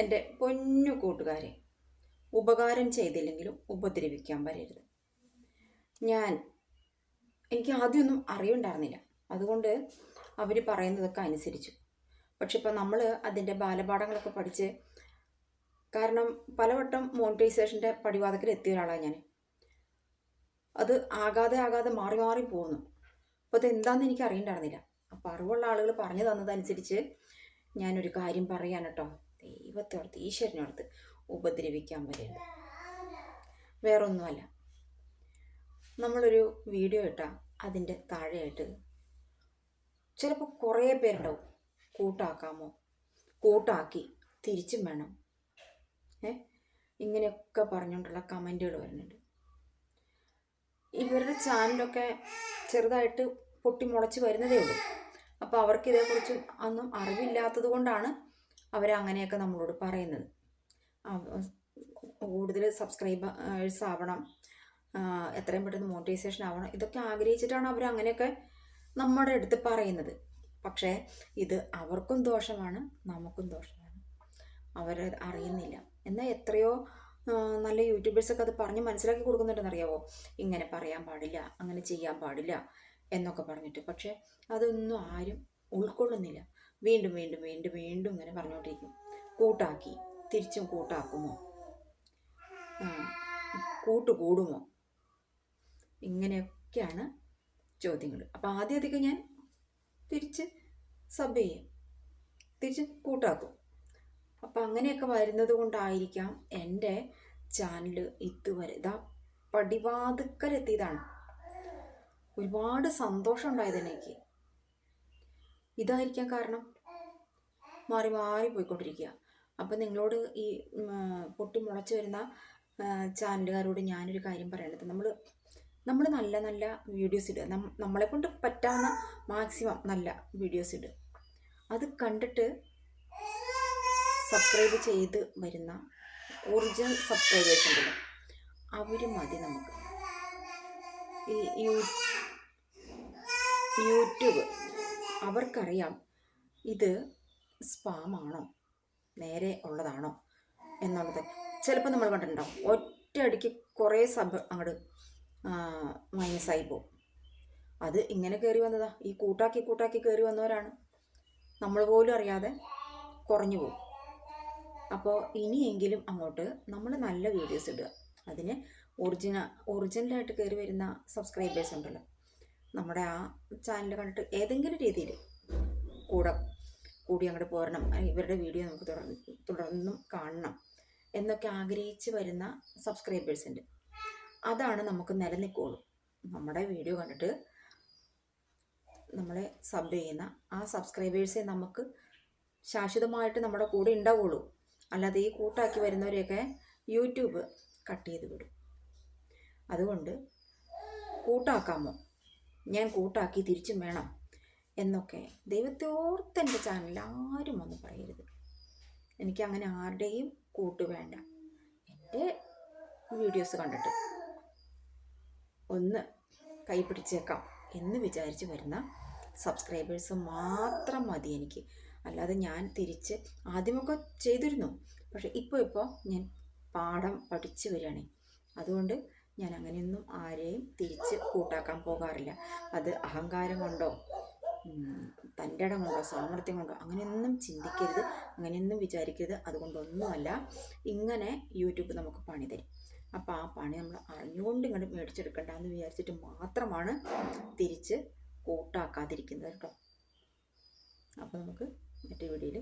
എൻ്റെ പൊന്നു കൂട്ടുകാരെ, ഉപകാരം ചെയ്തില്ലെങ്കിലും ഉപദ്രവിക്കാൻ വരരുത്. എനിക്ക് ആദ്യമൊന്നും അറിയുണ്ടായിരുന്നില്ല, അതുകൊണ്ട് അവർ പറയുന്നതൊക്കെ അനുസരിച്ചു. പക്ഷെ ഇപ്പം നമ്മൾ അതിൻ്റെ ബാലപാഠങ്ങളൊക്കെ പഠിച്ച്, കാരണം പലവട്ടം മോണിറ്റൈസേഷൻ്റെ പടിവാതിക്കൽ എത്തിയ ഒരാളാണ് ഞാൻ. അത് ആകാതെ മാറി മാറി പോകുന്നു. അപ്പോൾ അതെന്താണെന്ന് എനിക്ക് അറിയണ്ടായിരുന്നില്ല. അപ്പോൾ അറിവുള്ള ആളുകൾ പറഞ്ഞു തന്നതനുസരിച്ച് ഞാനൊരു കാര്യം പറയാൻ കേട്ടോ. ദൈവത്തോർത്ത് ഈശ്വരനോർത്ത് ഉപദ്രവിക്കാൻ വരരുത്. വേറൊന്നുമല്ല, നമ്മളൊരു വീഡിയോ ഇട്ടാൽ അതിൻ്റെ താഴെയായിട്ട് ചിലപ്പോൾ കുറേ പേരുണ്ടാവും, കൂട്ടാക്കാമോ, കൂട്ടാക്കി തിരിച്ചും വേണം, ഇങ്ങനെയൊക്കെ പറഞ്ഞുകൊണ്ടുള്ള കമൻറ്റുകൾ വരുന്നുണ്ട്. ഇവരുടെ ചാനലൊക്കെ ചെറുതായിട്ട് പൊട്ടിമുളച്ച് വരുന്നതേ ഉള്ളൂ. അപ്പോൾ അവർക്ക് ഇതേക്കുറിച്ച് ഒന്നും അറിവില്ലാത്തത് കൊണ്ടാണ് അവരങ്ങനെയൊക്കെ നമ്മളോട് പറയുന്നത്. കൂടുതൽ സബ്സ്ക്രൈബേഴ്സ് ആവണം, എത്രയും പെട്ടെന്ന് മോണിറ്റൈസേഷൻ ആവണം, ഇതൊക്കെ ആഗ്രഹിച്ചിട്ടാണ് അവർ അങ്ങനെയൊക്കെ നമ്മുടെ അടുത്ത് പറയുന്നത്. പക്ഷേ ഇത് അവർക്കും ദോഷമാണ്, നമുക്കും ദോഷമാണ്. അവർ അറിയുന്നില്ല. എന്നാൽ എത്രയോ നല്ല യൂട്യൂബേഴ്സൊക്കെ അത് പറഞ്ഞ് മനസ്സിലാക്കി കൊടുക്കുന്നുണ്ടെന്നറിയാവോ. ഇങ്ങനെ പറയാൻ പാടില്ല, അങ്ങനെ ചെയ്യാൻ പാടില്ല എന്നൊക്കെ പറഞ്ഞിട്ട്. പക്ഷേ അതൊന്നും ആരും ഉൾക്കൊള്ളുന്നില്ല. വീണ്ടും വീണ്ടും വീണ്ടും വീണ്ടും ഇങ്ങനെ പറഞ്ഞുകൊണ്ടിരിക്കും. കൂട്ടാക്കി തിരിച്ചും കൂട്ടാക്കുമോ, കൂട്ടുകൂടുമോ, ഇങ്ങനെയൊക്കെയാണ് ചോദ്യങ്ങൾ. അപ്പോൾ ആദ്യമൊക്കെ ഞാൻ തിരിച്ച് സബ് ചെയ്യും, തിരിച്ച് കൂട്ടാക്കും. അപ്പം അങ്ങനെയൊക്കെ വരുന്നത് കൊണ്ടായിരിക്കാം എൻ്റെ ചാനൽ ഇതുവരെ പടിവാതുക്കലെത്തിയതാണ്. ഒരുപാട് സന്തോഷം ഉണ്ടായതെനിക്ക്. ഇതായിരിക്കാം കാരണം. മാറി മാറി പോയിക്കൊണ്ടിരിക്കുക. അപ്പം നിങ്ങളോട് ഈ പൊട്ടിമുളച്ച് വരുന്ന ചാനലുകാരോട് ഞാനൊരു കാര്യം പറയണത്, നമ്മൾ നല്ല നല്ല വീഡിയോസ് ഇടുക, നമ്മളെക്കൊണ്ട് പറ്റാവുന്ന മാക്സിമം നല്ല വീഡിയോസ് ഇടുക. അത് കണ്ടിട്ട് സബ്സ്ക്രൈബ് ചെയ്ത് വരുന്ന ഒറിജിനൽ സബ്സ്ക്രൈബേഴ്സ് ഉണ്ടല്ലോ, അവർ മതി നമുക്ക്. ഈ യൂട്യൂബ് അവർക്കറിയാം ഇത് സ്പാമാണോ നേരെ ഉള്ളതാണോ എന്നുള്ളത്. ചിലപ്പോൾ നമ്മൾ കണ്ടിട്ടുണ്ടാവും, ഒറ്റയടിക്ക് കുറേ സബ് അങ്ങോട്ട് മൈനസായി പോകും. അത് ഇങ്ങനെ കയറി വന്നതാ, ഈ കൂട്ടാക്കി കയറി വന്നവരാണ്. നമ്മൾ പോലും അറിയാതെ കുറഞ്ഞു പോകും. അപ്പോൾ ഇനിയെങ്കിലും അങ്ങോട്ട് നമ്മൾ നല്ല വീഡിയോസ് ഇടുക. അതിന് ഒറിജിനലായിട്ട് കയറി വരുന്ന സബ്സ്ക്രൈബേഴ്സ് ഉണ്ടല്ലോ, നമ്മുടെ ആ ചാനൽ കണ്ടിട്ട് ഏതെങ്കിലും രീതിയിൽ കൂടി അങ്ങോട്ട് പോരണം, ഇവരുടെ വീഡിയോ നമുക്ക് തുടർന്നും കാണണം എന്നൊക്കെ ആഗ്രഹിച്ച് വരുന്ന സബ്സ്ക്രൈബേഴ്സ് ഉണ്ട്. അതാണ് നമുക്ക് നിലനിൽക്കുള്ളൂ. നമ്മുടെ വീഡിയോ കണ്ടിട്ട് നമ്മളെ സബ് ചെയ്യുന്ന ആ സബ്സ്ക്രൈബേഴ്സെ നമുക്ക് ശാശ്വതമായിട്ട് നമ്മുടെ കൂടെ ഉണ്ടാവുള്ളൂ. അല്ലാതെ ഈ കൂട്ടാക്കി വരുന്നവരെയൊക്കെ യൂട്യൂബ് കട്ട് ചെയ്ത് വിടും. അതുകൊണ്ട് കൂട്ടാക്കാമോ, ഞാൻ കൂട്ടാക്കി തിരിച്ചും വേണം എന്നൊക്കെ ദൈവത്തോർത്ത് എൻ്റെ ചാനലിൽ ആരും ഒന്നും പറയരുത്. എനിക്കങ്ങനെ ആരുടെയും കൂട്ട് വേണ്ട. എൻ്റെ വീഡിയോസ് കണ്ടിട്ട് ഒന്ന് കൈ പിടിച്ചേക്കാം എന്ന് വിചാരിച്ച് വരുന്ന സബ്സ്ക്രൈബേഴ്സ് മാത്രം മതി എനിക്ക്. അല്ലാതെ ഞാൻ തിരിച്ച് ആദ്യമൊക്കെ ചെയ്തിരുന്നു, പക്ഷേ ഇപ്പോൾ ഞാൻ പാഠം പഠിച്ചു വരികയാണ്. അതുകൊണ്ട് ഞാൻ അങ്ങനെയൊന്നും ആരെയും തിരിച്ച് കൂട്ടാക്കാൻ പോകാറില്ല. അത് അഹങ്കാരം കൊണ്ടോ തൻ്റെ ഇടം കൊണ്ടോ സാമർത്ഥ്യം കൊണ്ടോ അങ്ങനെയൊന്നും ചിന്തിക്കരുത്, അങ്ങനെയൊന്നും വിചാരിക്കരുത്. അതുകൊണ്ടൊന്നുമല്ല, ഇങ്ങനെ യൂട്യൂബ് നമുക്ക് പണി തരും. അപ്പോൾ ആ പണി നമ്മൾ അറിഞ്ഞുകൊണ്ട് ഇങ്ങോട്ട് മേടിച്ചെടുക്കണ്ടെന്ന് വിചാരിച്ചിട്ട് മാത്രമാണ് തിരിച്ച് കൂട്ടാക്കാതിരിക്കുന്നത് കേട്ടോ. അപ്പോൾ നമുക്ക് മറ്റേ വീഡിയോയിൽ